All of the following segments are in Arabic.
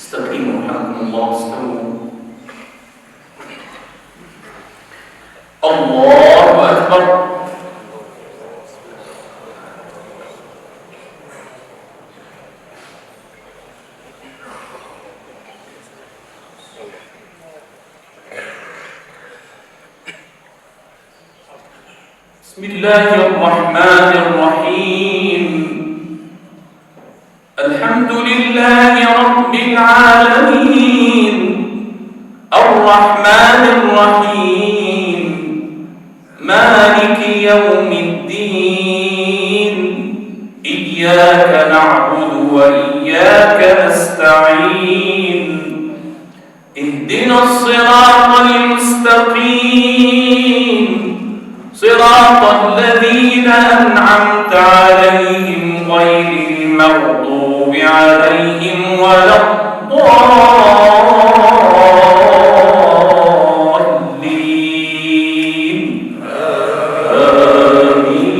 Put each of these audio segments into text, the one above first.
استقيموا رحمكم الله. استووا. الله أكبر. بسم الله الرحمن الرحيم. الحمد لله رب العالمين الرحمن الرحيم مالك يوم الدين إياك نعبد وإياك نستعين اهدنا الصراط المستقيم صراط الذين أنعمت عليهم غير المغضوب عليهم ولا الضالين. آمين.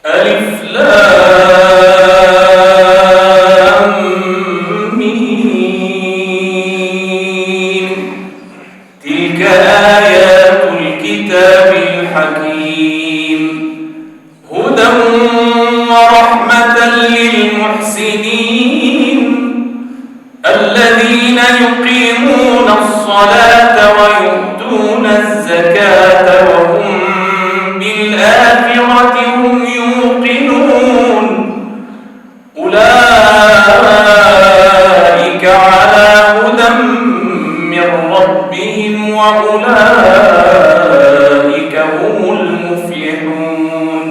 ألف لام ميم. تلك آيات الكتاب الحكيم هدى ورحمة للمحسنين الذين يقيمون الصلاة ويؤتون الزكاة وهم بالآخرة هم يوقنون أولئك على هدى من ربهم وأولئك هم المفلحون.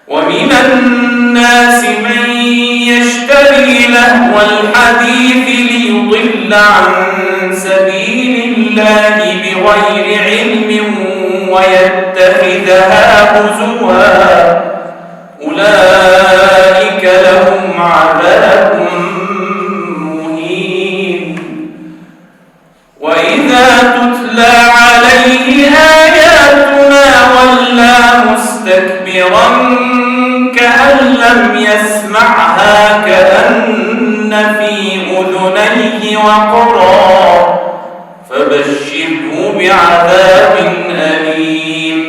ومن الناس من يشتري لهو الحديث ليضل عن سبيل الله بغير علم ويتخذها هزوا أولئك لهم عذاب مهين. وإذا تتلى عليه آياتنا ولى مستكبرا كأن لم يسمعها كأن في أذنيه وقرا فبشره بعذاب أليم.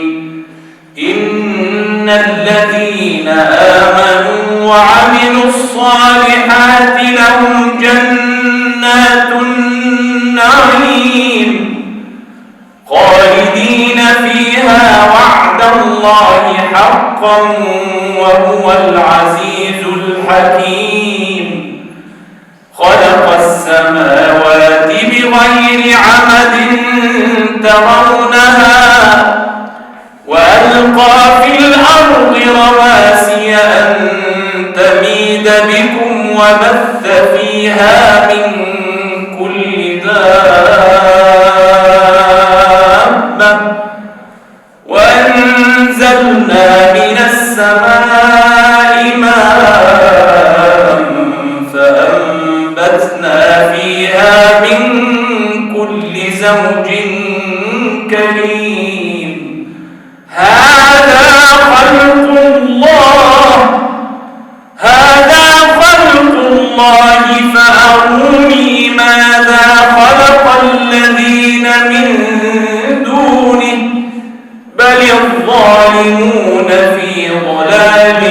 إن الذين آمنوا وعملوا الصالحات لهم جنات النعيم خالدين فيها وعد الله حقا وهو العزيز الحكيم. خلق السماوات بغير عمد ترونها وألقى في الأرض رواسي أن تميد بكم وبث فيها من كل دابة وأنزلنا من السماء ماء فأنبتنا فيها من كل زوج كريم. هذا خلق الله فأروني ماذا خلق الذين من دونه بل الظالمون في ضلال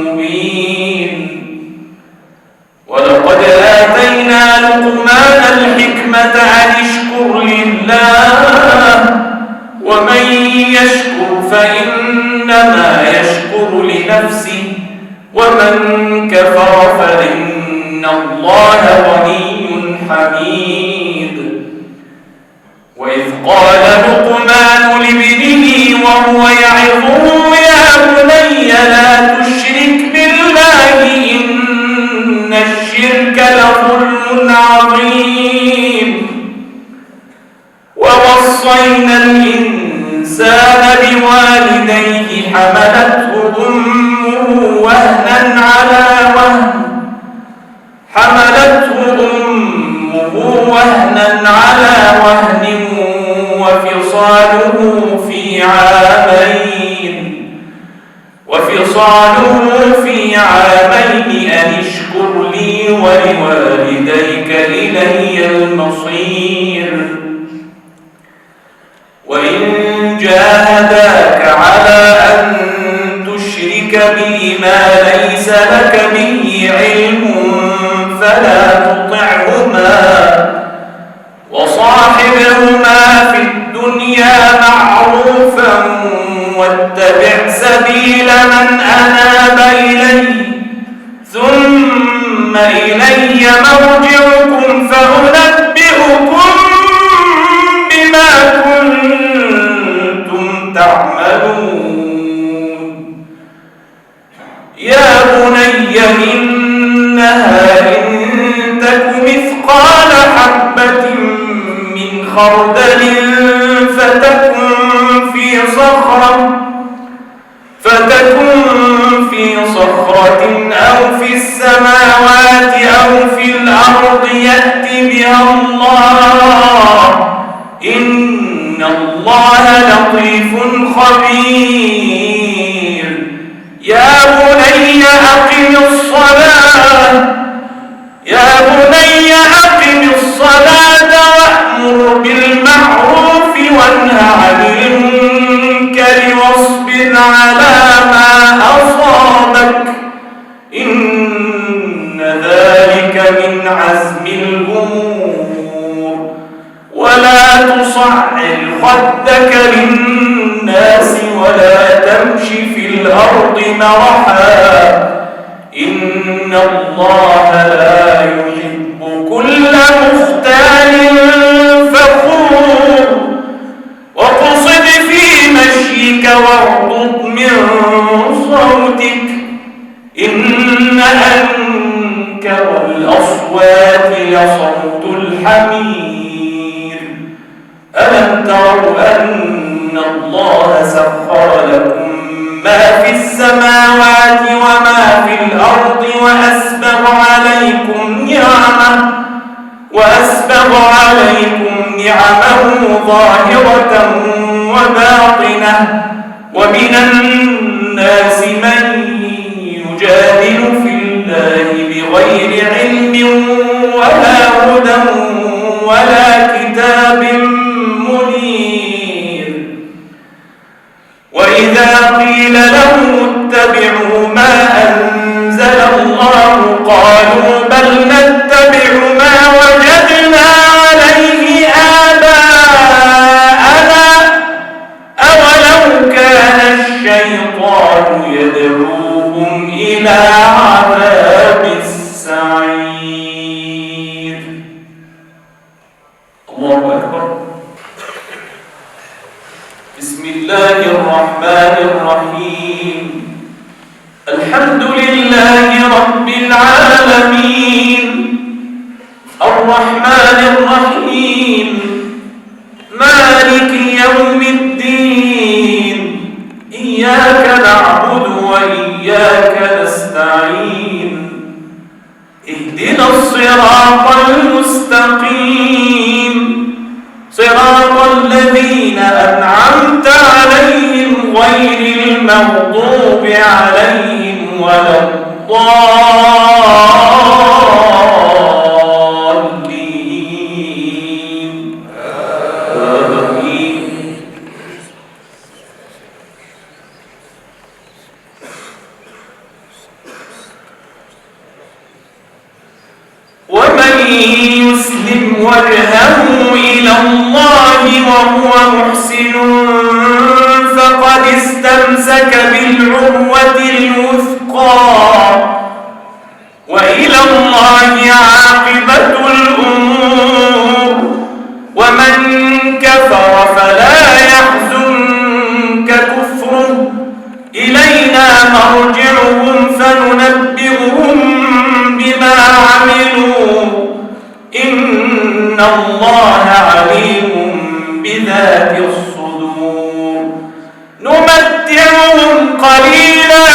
مبين. ولقد آتينا لقمان الحكمة أن اشكر لله ومن يشكر فإنما يشكر لنفسه ومن كفر فإن الله غني حميد. وإذ قال لقمان لابنه وهو يعظه يا بني لا تشرك بالله إن الشرك لظلم عظيم. ووصينا الإنسان بوالديه حملته أمه وهنا على وهن حملته أمه وهنا على وهن في عامين وفصاله في عامين أن اشكر لي ولوالديك إلي المصير وإن جاهداك على أن تشرك بي ما ليس لك به علم فلا تطعهما وصاحبهما في الدنيا معروفا واتبع سبيل من أناب إلي ثم إلي مرجعكم فأنبئكم بما كنتم تعملون يا بني إنها إن تك مثقال حبة من خردل فتكن في صخرة أو في السماوات أو في الأرض يأت بها الله إن الله لطيف خبير يا بني أقم الصلاة وأمر بالمعروف وانه عن المنكر واصبر على ما أصابك إن ذلك من عزم الأمور ولا تصعر خدك للناس ولا تمش في الأرض مرحا إن الله لا يحب كل مختال فخور واقصد في مشيك واغضض من صوتك إن أنكر الأصوات لصوت الحمير ألم تروا أن الله سخر لكم ما في السماوات وما في الأرض وأسبغ عليكم نعمه ظاهرة وباطنة ومن الناس من يجادل في الله بغير علم ولا هدى ولا كتاب منير وإذا قيل لهم اتبعوا ما أنزل الله قالوا بل نتبع ما وجدنا عليه آباءنا أولو كان الشيطان يدعوهم إلى عذاب السعير الله أكبر بسم الله الرحمن الرحيم الحمد لله رب العالمين الرحمن الرحيم مالك يوم الدين إياك نعبد وإياك نستعين اهدنا الصراط المستقيم صراط الذين أنعمت عليهم غير المغضوب عليهم ولا الضالين آمين ومن يسلم وجهه إلى الله وهو محسن فقد استمسك بالعروة الوثقى وإلى الله عاقبة الأمور ومن كفر فلا يحزنك كفره إلينا مرجعهم فننبئهم بما عملوا إن الله عليم بذات الصدور نمتعهم قليلا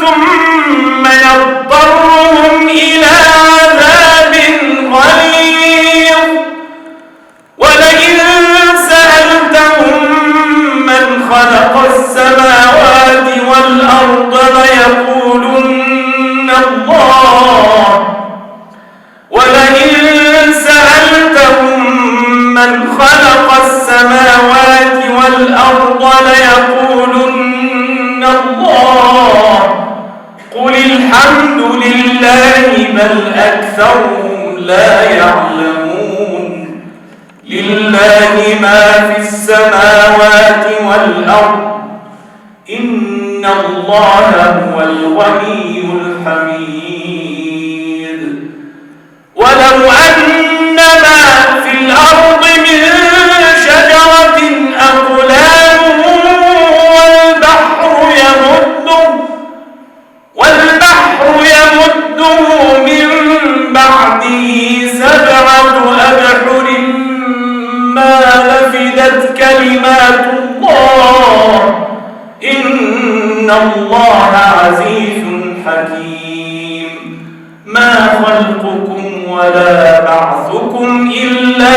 ثم نضطرهم إلى عذاب غليظ من خلق السماوات والأرض ليقولن الله قل الحمد لله بل أكثرهم لا يعلمون لله ما في السماوات والأرض إن الله هو الغني الحميد ولو أن ما في الأرض من شجرة أقلام والبحر يمده من بعده 7 أبحر ما نفدت كلمات الله إن الله عزيز حكيم ما خلقكم ولا بعثكم إلا